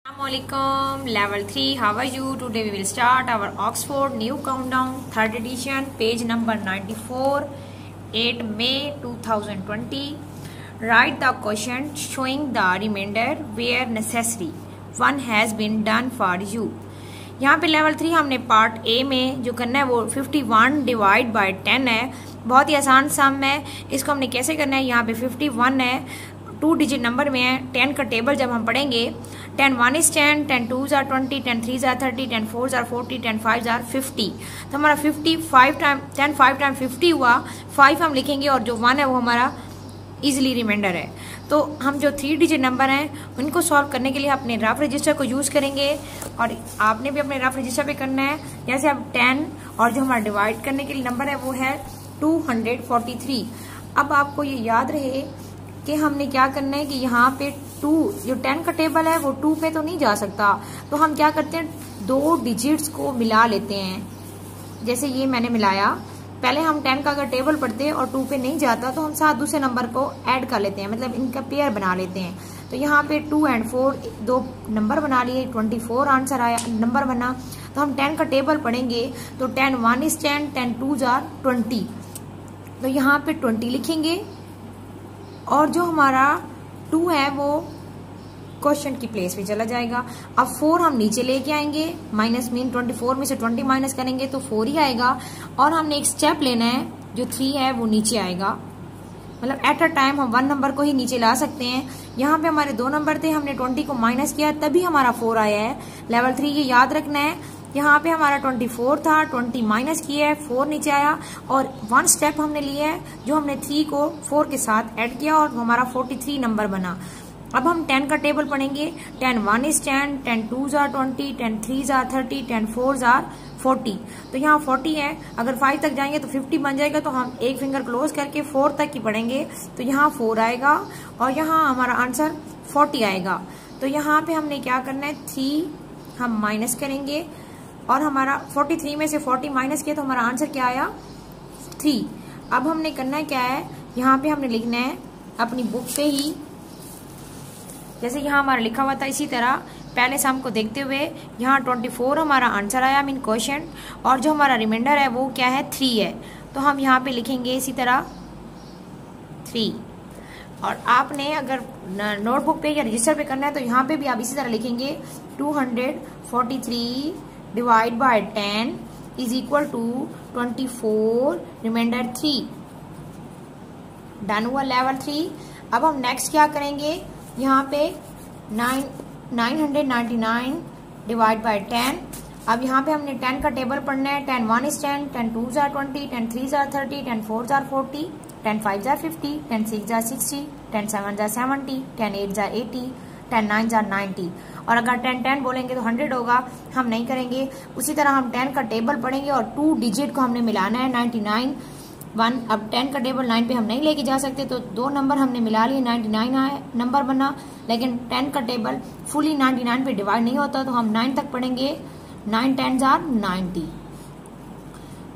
Assalamualaikum, level 3, how are you? Today we will start our Oxford New Countdown, 3rd edition, page number 94, 8 May 2020. Write the question showing the remainder where necessary. One has been done for you. यहाँ पे level 3 हमने part A में जो करना है वो 51 divide by 10 है। बहुत ही आसान सम है। इसको हमने कैसे करना है, यहाँ पे 51 है, 2 डिजिट नंबर में है। 10 का टेबल जब हम पढ़ेंगे 10 1 is 10, 10 2 are 20, 10 3 are 30, 10 4 are 40, 10 5 are 50। तो हमारा 55 टाइम 10 5 टाइम 50 हुआ। 5 हम लिखेंगे और जो 1 है वो हमारा इजीली रिमाइंडर है। तो हम जो 3 डिजिट नंबर हैं उनको सॉल्व करने के लिए अपने रफ रजिस्टर को यूज़ करेंगे और आपने भी अपने रफ रजिस्टर पे करना है। जैसे अब 10 और जो हमारा डिवाइड करने के लिए नंबर है वो है 243। अब आपको ये याद रहे कि हमने क्या करना है कि यहाँ पे 2 जो 10 का टेबल है वो 2 पे तो नहीं जा सकता, तो हम क्या करते हैं 2 डिजिट्स को मिला लेते हैं। जैसे ये मैंने मिलाया, पहले हम 10 का अगर टेबल पढ़ते और 2 पे नहीं जाता तो हम साथ दूसरे नंबर को ऐड कर लेते हैं, मतलब इनका पेयर बना लेते हैं। तो यहाँ पे 2 और 4 दो नंबर बना लिए, 24 आंसर आया, नंबर बना। तो हम 10 का टेबल पढ़ेंगे तो 10 1 is 10, 10 2 are 20। तो यहाँ पे 20 लिखेंगे और जो हमारा 2 है वो क्वेश्चन की प्लेस पे चला जाएगा। अब 4 हम नीचे लेके आएंगे, माइनस मीन 24 में से 20 माइनस करेंगे तो 4 ही आएगा। और हमने एक स्टेप लेना है, जो 3 है वो नीचे आएगा, मतलब एट अ टाइम हम 1 नंबर को ही नीचे ला सकते हैं। यहाँ पे हमारे 2 नंबर थे, हमने 20 को माइनस किया तभी हमारा 4 आया है। लेवल 3 ये याद रखना है। यहाँ पे हमारा 24 था, 20 माइनस किया है, 4 नीचे आया और 1 स्टेप हमने लिया है, जो हमने 3 को 4 के साथ ऐड किया और हमारा 43 नंबर बना। अब हम 10 का टेबल पढ़ेंगे। 10 1 is 10, 10 2 are 20, 10 3 are 30, 10 4 are 40। तो यहाँ 40 है, अगर 5 तक जाएंगे तो 50 बन जाएगा, तो हम एक फिंगर क्लोज करके 4 तक की पढ़ेंगे तो यहाँ 4 आएगा और यहाँ हमारा आंसर 40 आएगा। तो यहाँ पे हमने क्या करना है, 3 हम माइनस करेंगे और हमारा 43 में से 40 माइनस किया तो हमारा आंसर क्या आया, 3। अब हमने करना है क्या है, यहाँ पे हमने लिखना है अपनी बुक पे ही, जैसे यहाँ हमारा लिखा हुआ था इसी तरह पहले सम को देखते हुए। यहाँ 24 हमारा आंसर आया, मीन क्वेश्चन, और जो हमारा रिमाइंडर है वो क्या है, 3 है। तो हम यहाँ पे लिखेंगे इसी तरह 3। और आपने अगर नोटबुक पे या रजिस्टर पे करना है तो यहाँ पे भी आप इसी तरह लिखेंगे 243 divide by 10 is equal to 24 remainder 3। Done हुआ लेवल 3। अब हम नेक्स्ट क्या करेंगे, यहाँ पे 999 डिवाइड बाय 10। अब यहाँ पे हमने 10 का टेबल पढ़ना है। 10 1 is 10, 10 2 are 20, 10 3 are 30, 10 4 are 40, 10 5 are 50, 10 6 are 60, 10 7 are 70, 10 8 are 80, 10 9 are 90। और अगर 10 10 बोलेंगे तो 100 होगा, हम नहीं करेंगे। उसी तरह हम 10 का टेबल पढ़ेंगे और 2 डिजिट को हमने मिलाना है, 99 1। अब 10 का टेबल 9 पे हम नहीं लेके जा सकते, तो 2 नंबर हमने मिला लिए, 99 आया नंबर बना। लेकिन 10 का टेबल फुली 99 पे डिवाइड नहीं होता, तो हम 9 तक पढ़ेंगे। 9 10s are 90।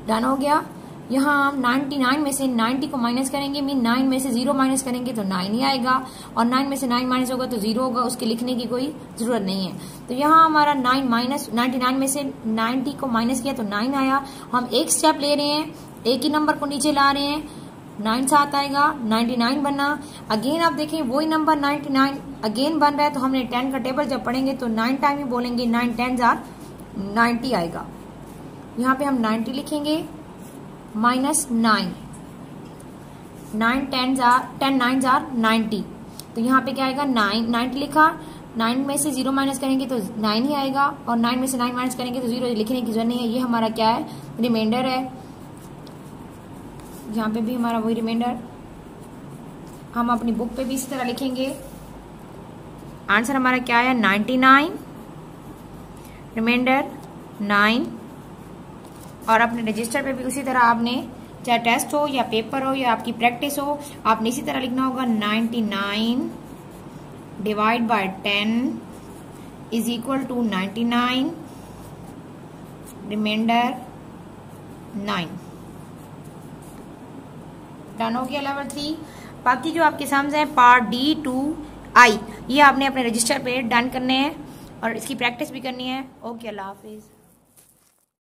डन हो गया। यहाँ हम 99 में से 90 को माइनस करेंगे, मीन 9 में से 0 माइनस करेंगे तो 9 ही आएगा, और 9 में से 9 माइनस होगा तो 0 होगा, उसके लिखने की कोई जरूरत नहीं है। तो यहाँ हमारा 9 माइनस 99 में से 90 को माइनस किया तो 9 आया। हम एक स्टेप ले रहे हैं, एक ही नंबर को नीचे ला रहे हैं, 9 साथ आएगा, 99 बना। अगेन आप देखें वही नंबर 99 अगेन बन रहा है, तो हमने 10 का टेबल जब पढ़ेंगे तो 9 टाइम ही बोलेंगे, 9 10s are 90 आएगा। यहाँ पे हम 90 लिखेंगे माइनस 9, 9 10 9s are 90। तो यहाँ पे क्या आएगा, 90 लिखा, 9 में से 0 माइनस करेंगे तो 9 ही आएगा, और 9 में से 9 माइनस करेंगे तो 0 लिखने की जरूरत नहीं है। ये हमारा क्या है, रिमाइंडर है। यहाँ पे भी हमारा वही रिमाइंडर, हम अपनी बुक पे भी इसी तरह लिखेंगे। आंसर हमारा क्या है, 99 रिमाइंडर 9। और अपने रजिस्टर पे भी उसी तरह आपने, चाहे टेस्ट हो या पेपर हो या आपकी प्रैक्टिस हो, आपने इसी तरह लिखना होगा 99 divide by 10 is equal to 99 remainder 9। Done हो गया लेवल 3। बाकी जो आपके सम्स हैं पार्ट D to I, ये आपने अपने रजिस्टर पे डन करने हैं। और इसकी प्रैक्टिस भी करनी है। ओके, अल्लाह हाफिज़।